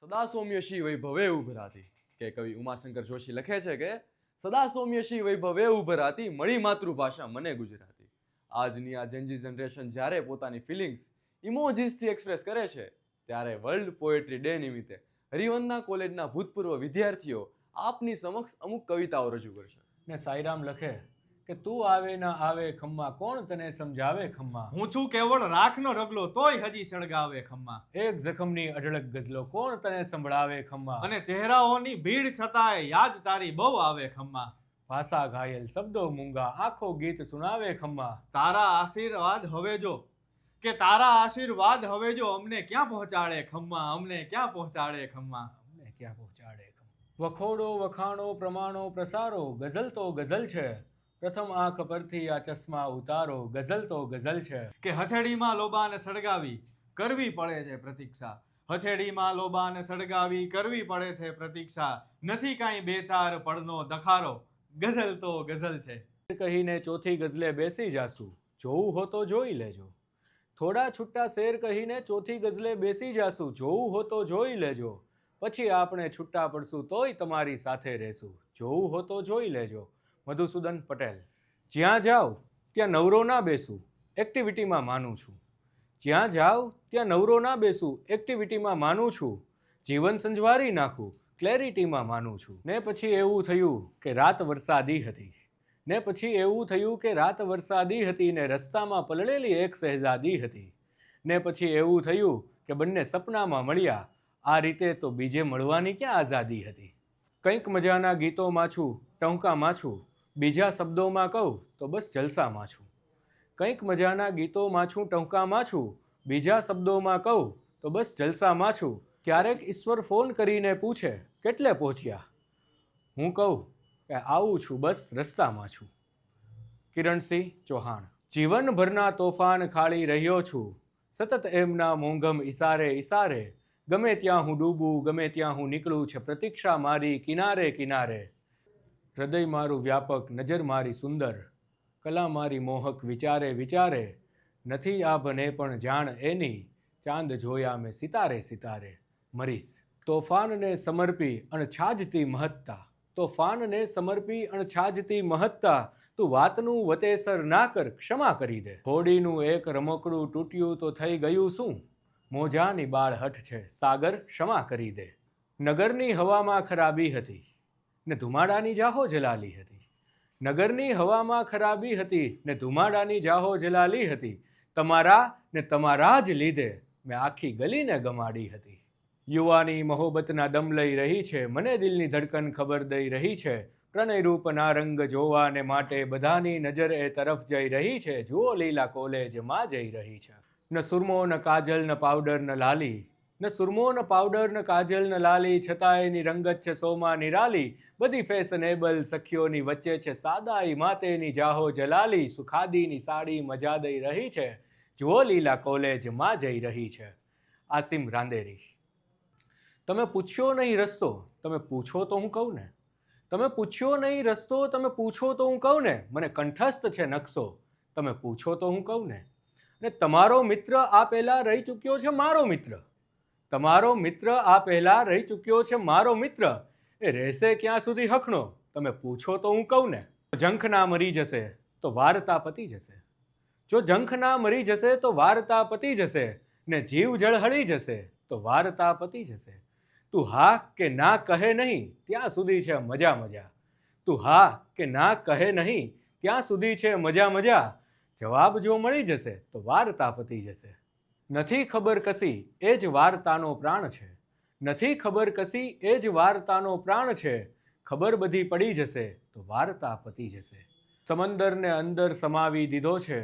સદા સૌમ્યશી વૈભવે ઉભરાતી કે કવિ ઉમાશંકર જોશી લખે છે કે સદા સૌમ્યશી વૈભવે ઉભરાતી મળી માતૃભાષા મને ગુજરાતી. આજની આ જેનજી જનરેશન જ્યારે પોતાની ફિલિંગ્સ ઇમોજીસથી એક્સપ્રેસ કરે છે ત્યારે વર્લ્ડ પોએટ્રી ડે નિમિત્તે હરિવંદના કોલેજના ભૂતપૂર્વ વિદ્યાર્થીઓ આપની સમક્ષ અમુક કવિતાઓ રજૂ કરશે. ને સાઈરામ લખે કે તું આવે ના આવે ખમ્મા કોણ તને સમજાવે ખમ્મા. હું છું કેવળ રાખનો રગલો તોય હજી સળગાવે ખમ્મા. એક જખમની અઢળક ગઝલો કોણ તને સંભળાવે ખમ્મા. અને ચહેરાઓની ભીડ છતાંય યાદ તારી બહુ આવે ખમ્મા. ભાષા ઘાયલ શબ્દો મૂંગા આખો ગીત સુનાવે ખમ્મા. તારા આશીર્વાદ હવે જો કે તારા આશીર્વાદ હવે જો અમને ક્યાં પહોંચાડે ખમ્મા, અમને ક્યાં પહોંચાડે ખમ્મા. અમને ક્યાં પહોંચાડે ખમ્મા. વખોડો વખાણો પ્રમાણો પ્રસારો ગઝલ તો ગઝલ છે. પ્રથમ આંખ પરથી આ ચશ્મા ઉતારો ગઝલ તો ગઝલ છે. કે હથેળીમાં લોબાને સળગાવી કરવી પડે છે પ્રતીક્ષા. હથેળીમાં લોબાને સળગાવી કરવી પડે છે પ્રતીક્ષા. નથી કાંઈ બે ચાર પળનો દખારો ગઝલ તો ગઝલ છે. કહીને ચોથી ગઝલે બેસી જાસુ જોવું હો તો જોઈ લેજો. થોડા છૂટા શેર કહીને ચોથી ગઝલે બેસી જાસુ જોવું હો તો જોઈ લેજો. પછી આપણે છૂટા પડશું તોય તમારી સાથે રહેશું જોવું હો તો જોઈ લેજો. મધુસૂદન પટેલ. જ્યાં જાઓ ત્યાં નવરો ના બેસું એક્ટિવિટીમાં માનું છું. જ્યાં જાઓ ત્યાં નવરો ના બેસું એક્ટિવિટીમાં માનું છું. જીવન સંજવારી નાખું ક્લેરિટીમાં માનું છું. ને પછી એવું થયું કે રાત વરસાદી હતી. ને પછી એવું થયું કે રાત વરસાદી હતી ને રસ્તામાં પલળેલી એક શહેઝાદી હતી. ને પછી એવું થયું કે બંને સપનામાં મળ્યા. આ રીતે તો બીજે મળવાની ક્યાં આઝાદી હતી. કંઈક મજાના ગીતોમાં છું ટહુકામાં છું. બીજા શબ્દોમાં કહું તો બસ જલસામાં છું. કંઈક મજાના ગીતોમાં છું ટહુકામાં છું. બીજા શબ્દોમાં કહું તો બસ જલસામાં છું. ક્યારેક ઈશ્વર ફોન કરીને પૂછે કેટલે પહોંચ્યા. હું કહું કે આવું છું બસ રસ્તામાં છું. કિરણસિંહ ચૌહાણ. જીવનભરના તોફાન ખાળી રહ્યો છું સતત એમના મોંઘમ ઈશારે ઈશારે. ગમે ત્યાં હું ડૂબું ગમે ત્યાં હું નીકળું છે પ્રતીક્ષા મારી કિનારે કિનારે. હૃદય મારું વ્યાપક નજર મારી સુંદર કલા મારી મોહક વિચારે વિચારે. નથી આ બને પણ જાણ એની ચાંદ જોયા મેં સિતારે સિતારે. મરીશ. તોફાનને સમર્પી અણછાજતી મહત્તા તોફાનને સમર્પી અણછાજતી મહત્તા. તું વાતનું વતેસર ના કર ક્ષમા કરી દે. હોડીનું એક રમકડું તૂટ્યું તો થઈ ગયું શું. મોજાની બાળ હઠ છે સાગર ક્ષમા કરી દે. નગરની હવામાં ખરાબી હતી ને ધુમાડાની જાહો જલાલી હતી. નગરની હવામાં ખરાબી હતી ને ધુમાડાની જાહો જલાલી હતી. તમારા જ લીધે મેં આખી ગલીને ગમાડી હતી. યુવાની મહોબતના દમ લઈ રહી છે મને દિલની ધડકન ખબર દઈ રહી છે. પ્રણય રૂપના રંગ જોવાને માટે બધાની નજર એ તરફ જઈ રહી છે. જુઓ લીલા કોલેજમાં જઈ રહી છે. ન સુરમો ન કાજલ ન પાવડર ન લાલી ન સુરમો ન પાવડર ન કાજલ ન લાલી. છતાં એની રંગત છે સોમાં નિરાલી. બધી ફેશનેબલ સખીઓની વચ્ચે છે સાદાઈ માતેની જાહો જલાલી. સુખાદીની સાડી મજા દઈ રહી છે. જુઓ લીલા કોલેજમાં જઈ રહી છે. આસિમ રાંદેરી. તમે પૂછ્યો નહીં રસ્તો તમે પૂછો તો હું કહું ને. તમે પૂછ્યો નહીં રસ્તો તમે પૂછો તો હું કહું ને. મને કંઠસ્થ છે નકશો તમે પૂછો તો હું કહું ને. ને તમારો મિત્ર આ પહેલા રહી ચૂક્યો છે મારો મિત્ર. તમારો મિત્ર આ પહેલા રહી ચૂક્યો છે મારો મિત્ર. એ રહેશે ક્યાં સુધી હખણો તમે પૂછો તો હું કહું ને. જંખ ના મરી જશે તો વાર્તા પતી જશે. જો જંખ ના મરી જશે તો વાર્તા પતી જશે. ને જીવ જળહળી જશે તો વાર્તા પતી જશે. તું હા કે ના કહે નહીં ત્યાં સુધી છે મજા મજા. તું હા કે ના કહે નહીં ત્યાં સુધી છે મજા મજા. જવાબ જો મળી જશે તો વાર્તા પતી જશે. નથી ખબર કસી એ જ વાર્તાનો પ્રાણ છે. નથી ખબર કસી એ જ વાર્તાનો પ્રાણ છે. ખબર બધી પડી જશે તો વાર્તા પતી જશે. સમંદરને અંદર સમાવી દીધો છે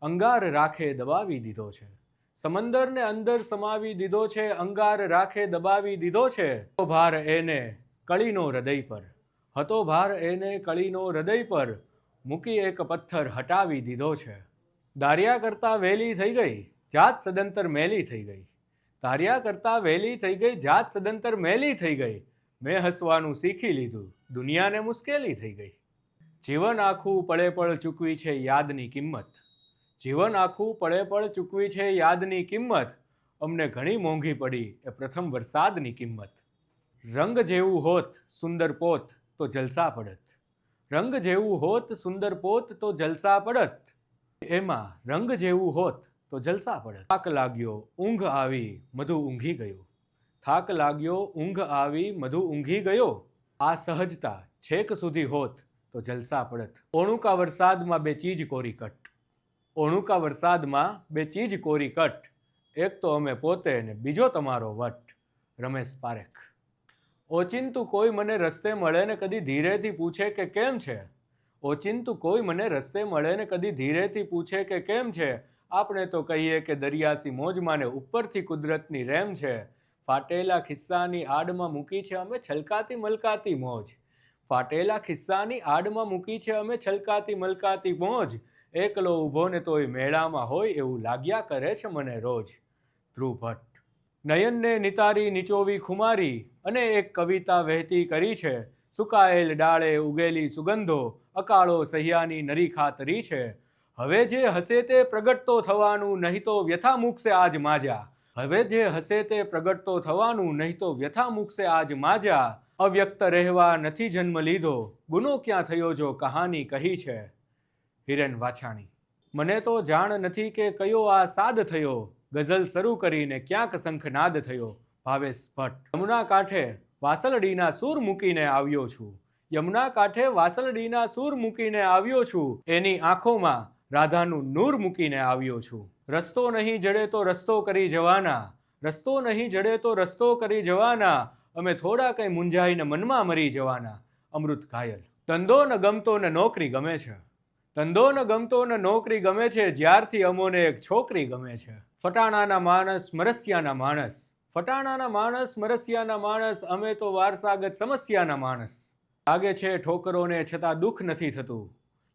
અંગાર રાખે દબાવી દીધો છે. સમંદરને અંદર સમાવી દીધો છે અંગાર રાખે દબાવી દીધો છે. હતો ભાર એને કળીનો હૃદય પર હતો ભાર એને કળીનો હૃદય પર. મૂકી એક પથ્થર હટાવી દીધો છે. દારિયા કરતાં વહેલી થઈ ગઈ જાત સદંતર મેલી થઈ ગઈ. ધાર્યા કરતાં વહેલી થઈ ગઈ જાત સદંતર મેલી થઈ ગઈ. મેં હસવાનું શીખી લીધું દુનિયાને મુશ્કેલી થઈ ગઈ. જીવન આખું પળે પળ ચૂકવી છે યાદની કિંમત. જીવન આખું પળે પળ ચૂકવી છે યાદની કિંમત. અમને ઘણી મોંઘી પડી એ પ્રથમ વરસાદની કિંમત. રંગ જેવું હોત સુંદર પોત તો જલસા પડત. રંગ જેવું હોત સુંદર પોત તો જલસા પડત. એમાં રંગ જેવું હોત તો જલસા પડત. થાક લાગ્યો ઊંઘ આવી મધુ ઊંઘી ગયો. થાક લાગ્યો ઊંઘ આવી મધુ ઊંઘી ગયો. આ સહજતા છેક સુધી હોત તો જલસા પડત. ઓણુકા વરસાદમાં બે ચીજ કોરી કટ. ઓણુકા વરસાદમાં બે ચીજ કોરી કટ. એક તો અમે પોતે ને બીજો તમારો વટ. રમેશ પારેખ. ઓચિંતું કોઈ મને રસ્તે મળે ને કદી ધીરેથી પૂછે કે કેમ છે. ઓચિંતું કોઈ મને રસ્તે મળે ને કદી ધીરેથી પૂછે કે કેમ છે. આપણે તો કહીએ કે દરિયાસી મોજમાં ને ઉપરથી કુદરતની રેમ છે. ફાટેલા ખિસ્સાની આડમાં મૂકી છે અમે છલકાતી મલકાતી મોજ. ફાટેલા ખિસ્સાની આડમાં મૂકી છે અમે છલકાતી મલકાતી મોજ. એકલો ઊભો ને તોય મેળામાં હોય એવું લાગ્યા કરે છે મને રોજ. ધ્રુવ ભટ્ટ. નયનને નિતારી નીચોવી ખુમારી અને એક કવિતા વહેતી કરી છે. સુકાયેલ ડાળે ઉગેલી સુગંધો અકાળો સહ્યાની નરી ખાતરી છે. હવે જે હસે તે પ્રગટ તો થવાનું નહીં તો વ્યથા મૂકશે આજ માજા. હવે જે હસે તે પ્રગટ તો થવાનું નહીં તો વ્યથા મૂકશે આજ માજા. અવ્યક્ત રહેવા નથી જન્મ લીધો ગુનો ક્યાં થયો જો કહાની કહી છે. હિરેન વાછાણી. મને તો જાણ નથી કે કયો આ સાદ થયો. ગઝલ શરૂ કરીને ક્યાંક શંખનાદ થયો. ભાવેશ ભટ્ટ. યમુના કાંઠે વાસલડીના સૂર મૂકીને આવ્યો છું. યમુના કાંઠે વાસલડીના સૂર મૂકીને આવ્યો છું. એની આંખોમાં રાધાનું નૂર મૂકીને આવ્યો છું. રસ્તો નહીં જડે તો રસ્તો કરી જવાના. રસ્તો નહીં જડે તો રસ્તો કરી જવાના. અમે થોડા કંઈ મૂંઝાઈને મનમાં મરી જવાના. અમૃત ઘાયલ. ધંધો ન ગમતો ને નોકરી ગમે છે. ધંધો ન ગમતો ને નોકરી ગમે છે. જ્યારથી અમોને એક છોકરી ગમે છે. ફટાણાના માણસ મરસિયાના માણસ. ફટાણાના માણસ મરસિયાના માણસ. અમે તો વારસાગત સમસ્યાના માણસ. લાગે છે ઠોકરોને છતાં દુઃખ નથી થતું.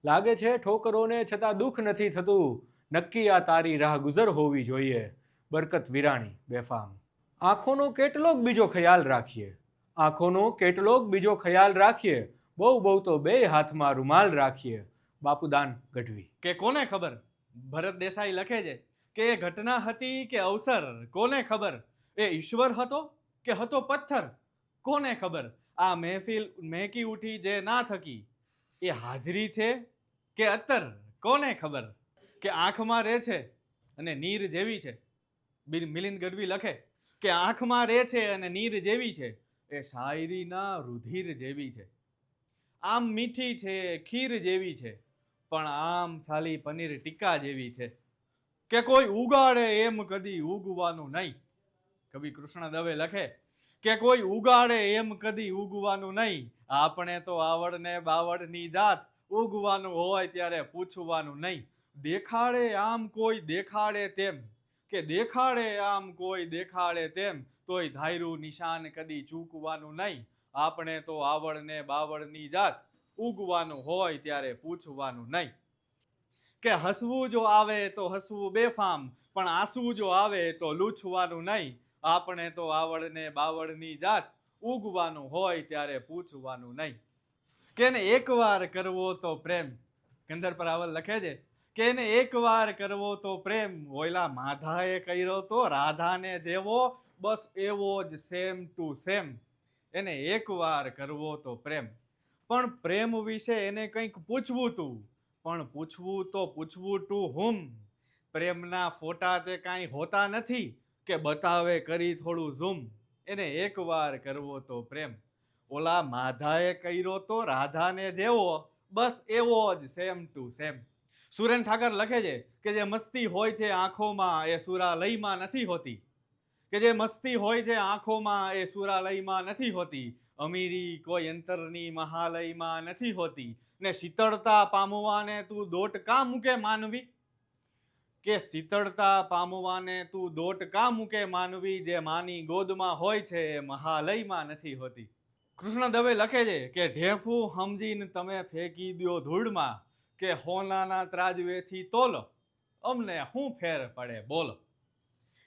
લાગે છે ઠોકરોને છતાં દુઃખ નથી થતું. નક્કી આ તારી રાહ ગુજર હોવી જોઈએ. બરકત વિરાણી બેફામ. આંખોનો કેટલોક બીજો ખ્યાલ રાખીએ. આંખોનો કેટલોક બીજો ખ્યાલ રાખીએ. બહુ બહુ તો બે હાથમાં રૂમાલ રાખીએ. બાપુદાન ગઢવી. કે કોને ખબર, ભરત દેસાઈ લખે છે કે એ ઘટના હતી કે અવસર કોને ખબર. એ ઈશ્વર હતો કે હતો પથ્થર કોને ખબર. આ મહેફિલ મહેકી ઉઠી જે ના થકી એ હાજરી છે કે અત્તર કોને ખબર. કે આંખમાં રહે છે અને નીર જેવી છે. મિલિંદ ગઢવી લખે કે આંખમાં રહે છે અને નીર જેવી છે. એ શાયરીના રુધિર જેવી છે. આમ મીઠી છે ખીર જેવી છે પણ આમ સાલી પનીર ટીકા જેવી છે. કે કોઈ ઉગાડે એમ કદી ઉગવાનું નહીં. કવિ કૃષ્ણ દવે લખે કે કોઈ ઉગાડે એમ કદી ઉગવાનું નહીં. આપણે તો આવડ ને બાવળની જાત ઉગવાનું હોય ત્યારે પૂછવાનું નહીં. દેખાડે આમ કોઈ દેખાડે તેમ કે દેખાડે આમ કોઈ દેખાડે તેમ તોય ધાયરું નિશાન કદી ચૂકવાનું નહીં. આપણે તો આવડ ને બાવળની જાત ઉગવાનું હોય ત્યારે પૂછવાનું નહીં. કે હસવું જો આવે તો હસવું બેફામ પણ આંસુ જો આવે તો લૂછવાનું નહીં. આપણે તો આવડ ને બાવળની જાત ઉગવાનું હોય ત્યારે પૂછવાનું નહીં. કે એને એકવાર કરવો તો પ્રેમ. કંદર પર આવલ લખે છે કે એને એકવાર કરવો તો પ્રેમ. ઓયલા માધાએ કર્યો તો રાધાને જેવો બસ એવો જ સેમ ટુ સેમ. એને એકવાર કરવો તો પ્રેમ. પણ પ્રેમ વિશે એને કંઈક પૂછવું તું. પણ પૂછવું તો પૂછવું ટુ હુમ. પ્રેમના ફોટા તે કાંઈ હોતા નથી કે બતાવે કરી થોડું ઝૂમ. એને એકવાર કરવો તો પ્રેમ. ઓલા માધાએ કર્યો તો રાધાને જેવો બસ એવો જ સેમ ટુ સેમ. સુરેન ઠાકર લખે છે કે જે મસ્તી હોય છે આંખોમાં એ સુરાલયમાં નથી હોતી. કે જે મસ્તી હોય છે આંખોમાં એ સુરાલયમાં નથી હોતી. અમીરી કોઈ અંતરની મહાલયમાં નથી હોતી. ને શીતળતા પામવાને તું દોટ કા મૂકે માનવી. કે શીતળતા પામવાને તું દોટ કા મૂકે માનવી. જે માની ગોદમાં હોય છે એ મહાલયમાં નથી હોતી. કૃષ્ણ દવે લખે છે કે ઢેફું સમજીને તમે ફેંકી દ્યો ધૂળમાં. કે હોનાના ત્રાજવેથી તોલો અમને શું ફેર પડે બોલો.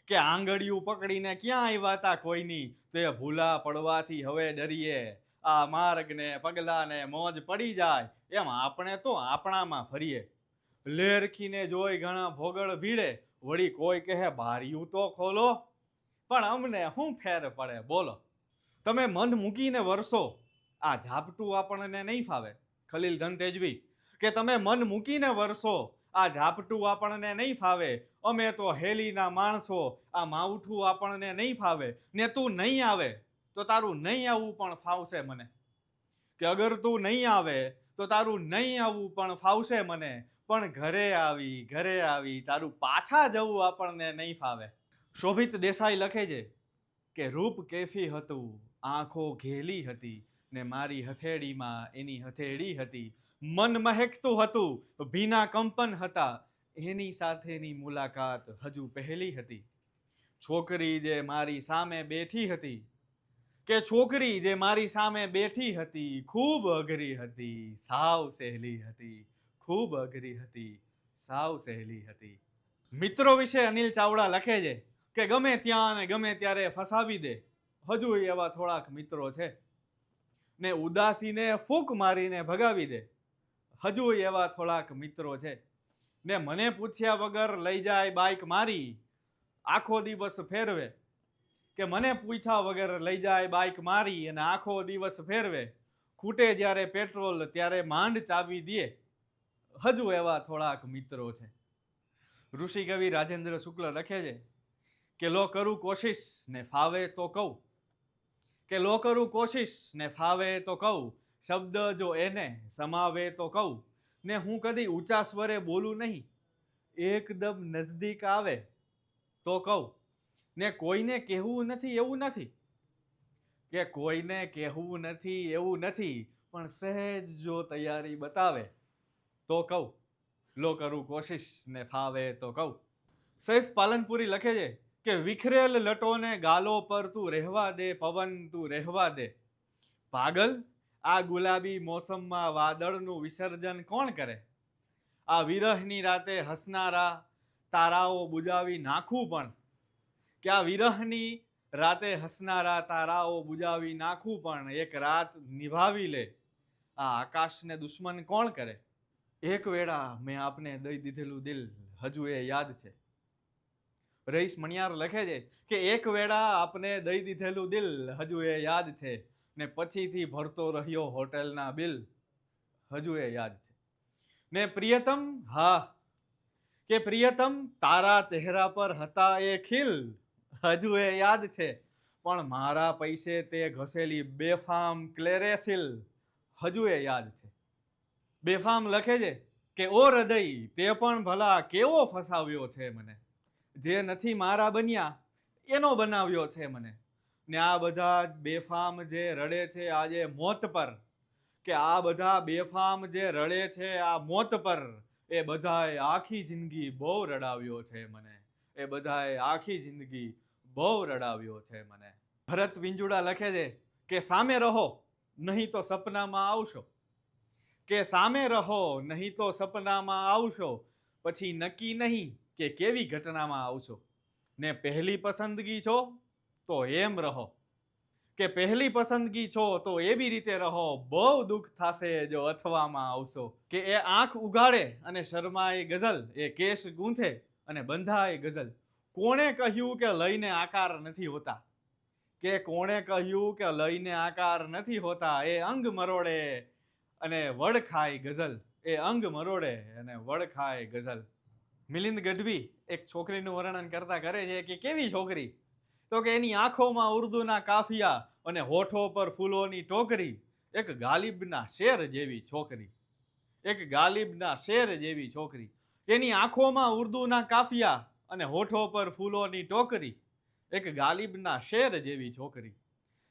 કે આંગળીયું પકડીને ક્યાં આવ્યા તા કોઈની તો એ ભૂલા પડવાથી હવે ડરીએ. આ માર્ગને પગલાને મોજ પડી જાય એમ આપણે તો આપણામાં ફરીએ. લેરખીને જોઈ ઘણા ભોગળ ભીડે વળી કોઈ કહે બારિયું તો ખોલો. પણ અમને શું ફેર પડે બોલો? તમે મન મૂકીને વરસો, આ ઝાપટું આપણને નહીં ફાવે. ખલીલ ધન તેજવી કે તમે મન મૂકીને વરસો, આ ઝાપટું આપણને નહીં ફાવે. અમે તો હેલીના માણસો, આ માવઠું આપણને નહીં ફાવે. ને તું નહીં આવે તો તારું નહીં આવવું પણ ફાવશે મને. કે અગર તું નહીં આવે તો તારું નહીં આવવું પણ ફાવશે મને. પણ ઘરે આવી તારું પાછા જવું આપણને નહીં ફાવે. શોભિત દેસાઈ લખે છે કે રૂપ કેફી હતું, આંખો ઘેલી હતી, ને મારી હથેળીમાં એની હથેળી હતી. મન મહેકતું હતું, ભીના કંપન હતા, એની સાથેની મુલાકાત હજુ પહેલી હતી. છોકરી જે મારી સામે બેઠી હતી, કે છોકરી જે મારી સામે બેઠી હતી, ખૂબ અઘરી હતી, સાવ સહેલી હતી. ખૂબ અઘરી હતી, સાવ સહેલી હતી. મિત્રો વિશે અનિલ ચાવડા લખે છે કે ગમે ત્યાં ને ગમે ત્યારે ફસાવી દે, હજુ એવા થોડાક મિત્રો છે. ને ઉદાસીને ફૂંક મારીને ભગાવી દે, હજુ એવા થોડાક મિત્રો છે. ને મને પૂછ્યા વગર લઈ જાય બાઇક મારી, આખો દિવસ ફેરવે. કે મને પૂછ્યા વગર લઈ જાય બાઇક મારી અને આખો દિવસ ફેરવે. ખૂટે જ્યારે પેટ્રોલ ત્યારે માંડ ચાવી દે, હજુ એવા થોડાક મિત્રો છે. ઋષિ કવિ રાજેન્દ્ર શુક્લ લખે છે કે લો કરું કોશિશ ને ફાવે તો કહું, કે લો કરું કોશિશ ને ફાવે તો કહું, શબ્દ જો એને સમાવે તો કહું. ને હું કદી ઊંચા સ્વરે બોલું નહીં, એકદમ નજદીક આવે તો કહું. ને કોઈને કહેવું નથી એવું નથી, કે કોઈને કહેવું નથી એવું નથી, પણ સહેજ જો તૈયારી બતાવે તો કહું. લો કરું કોશિશ ને ફાવે તો કહું. સૈફ પાલનપુરી લખે છે કે વિખરેલ લટોને ગાલો પર તું રહેવા દે, પવન તું રહેવા દે. પાગલ, આ ગુલાબી મોસમમાં વાદળનું વિસર્જન કોણ કરે? આ વિરહની રાતે હસનારા તારાઓ બુજાવી નાખું પણ, કે આ વિરહની રાતે હસનારા તારાઓ બુજાવી નાખું પણ, એક રાત નિભાવી લે, આ આકાશને દુશ્મન કોણ કરે? એક વેળા મેં આપને દઈ દીધેલું દિલ હજુ એ યાદ છે. રઈસ મણિયાર લખે છે કે એક વેળા આપને દઈ દીધેલું દિલ હજુ એ યાદ છે, ને પછીથી ભરતો રહ્યો હોટેલના બિલ, હજુ એ યાદ છે. ને પ્રિયતમ, હા, કે પ્રિયતમ તારા ચહેરા પર હતા એ ખીલ, હજુ એ યાદ છે. પણ મારા પૈસે તે ઘસેલી બેફામ ક્લેરેસિલ, હજુ એ યાદ છે. બેફામ લખે છે કે ઓ હૃદય તે પણ ભલા કેવો ફસાવ્યો છે મને, જે નથી મારા બન્યા એનો બનાવ્યો છે મને. ને આ બધા બેફામ જે રડે છે આજે મોત પર, કે આ બધા બેફામ જે રડે છે આ મોત પર, એ બધાએ આખી જિંદગી બહુ રડાવ્યો છે મને, એ બધાએ આખી જિંદગી બહુ રડાવ્યો છે મને. ભરત વિંજુડા લખે છે કે સામે રહો નહીં તો સપનામાં આવશો, કે સામે રહો નહીં તો સપનામાં આવશો, પછી નક્કી નહીં કે કેવી ઘટનામાં આવશો. ને પહેલી પસંદગી છો તો એમ રહો, કે પહેલી પસંદગી છો તો એવી રીતે રહો, બહુ દુઃખ થશે જો અથવામાં આવશો. કે એ આંખ ઉગાડે અને શર્માએ ગઝલ, એ કેશ ગૂંથે અને બંધાય ગઝલ. કોણે કહ્યું કે લઈને આકાર નથી હોતા, કે કોણે કહ્યું કે લઈને આકાર નથી હોતા, એ અંગ મરોડે અને વડ ખાય ગઝલ, એ અંગ મરોડે અને વડ ખાય ગઝલ. મિલિંદ ગઢવી એક છોકરીનું વર્ણન કરતા કરે છે કે કેવી છોકરી? તો કે એની આંખોમાં ઉર્દુના કાફિયા અને હોઠો પર ફૂલોની ટોકરી, એક ગાલિબના શેર જેવી છોકરી, એક ગાલિબના શેર જેવી છોકરી. એની આંખોમાં ઉર્દુના કાફિયા અને હોઠો પર ફૂલોની ટોકરી, એક ગાલિબના શેર જેવી છોકરી.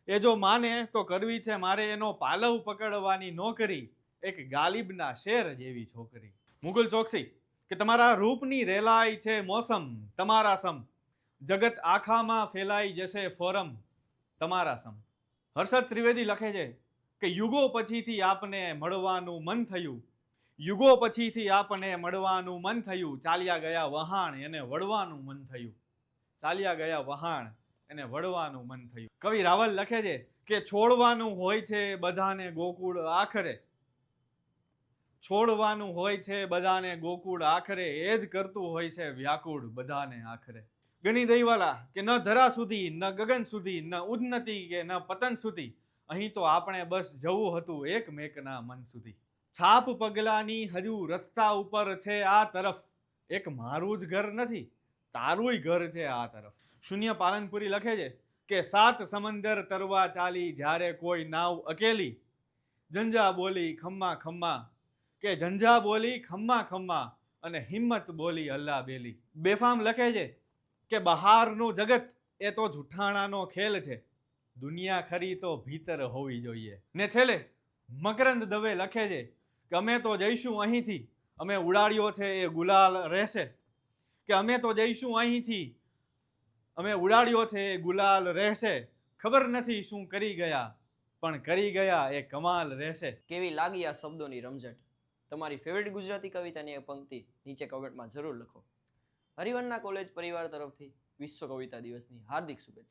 એ જો માને તો કરવી છે મારે એનો પાલવ પકડવાની નોકરી, એક ગાલિબના શેર જેવી છોકરી. મુગલ ચોકસી કે તમારા રૂપની રેલાઈ છે મોસમ તમારા સમ, જગત આખામાં ફેલાઈ જશે ફોરમ તમારા સમ. હર્ષદ ત્રિવેદી લખે છે કે યુગો પછીથી આપને મળવાનું મન થયું, યુગો પછીથી આપને મળવાનું મન થયું, ચાલ્યા ગયા વહાણ એને વળવાનું મન થયું, ચાલ્યા ગયા વહાણ એને વળવાનું મન થયું. કવિ રાવલ લખે છે કે છોડવાનું હોય છે બધાને ગોકુળ આખરે, છોડવાનું હોય છે બધાને ગોકુળ આખરે, એ જ કરતું હોય છે વ્યાકુળ બધાને આખરે. ગણી દઈવાલા કે ન ધરા સુધી ન ગગન સુધી ન ઉન્નતિ કે ન પતન સુધી, અહીં તો આપણે બસ જવું હતું એકમેકના મન સુધી. છાપ પગલાની હજુ રસ્તા ઉપર છે આ તરફ, એક મારું જ ઘર નથી તારુંય ઘર છે આ તરફ. શૂન્ય પાલનપુરી લખે છે કે 7 સમંદર તરવા ચાલી જ્યારે કોઈ નાવ અકેલી, ઝંઝા બોલી ખમ્મા ખમ્મા, કે ઝંઝા બોલી ખમ્મા ખમ્મા અને હિંમત બોલી અલ્લાહ બેલી. બેફામ લખે છે કે બહારનું જગત એ તો જુઠ્ઠાણાનો ખેલ છે, દુનિયા ખરી તો ભીતર હોવી જોઈએ. ને છેલ્લે મકરંદ દવે લખે છે કે અમે તો જઈશું અહીંથી, અમે ઉડાડ્યો છે એ ગુલાલ રહેશે, કે અમે તો જઈશું અહીંથી, અમે ઉડાડ્યો છે એ ગુલાલ રહેશે, ખબર નથી શું કરી ગયા પણ કરી ગયા એ કમાલ રહેશે. કેવી લાગી આ શબ્દોની રમઝટ? તમારી ફેવરિટ ગુજરાતી કવિતાની એ પંક્તિ નીચે કમેન્ટમાં જરૂર લખો. હરિવન્ના કોલેજ પરિવાર તરફથી વિશ્વ કવિતા દિવસની હાર્દિક શુભેચ્છા.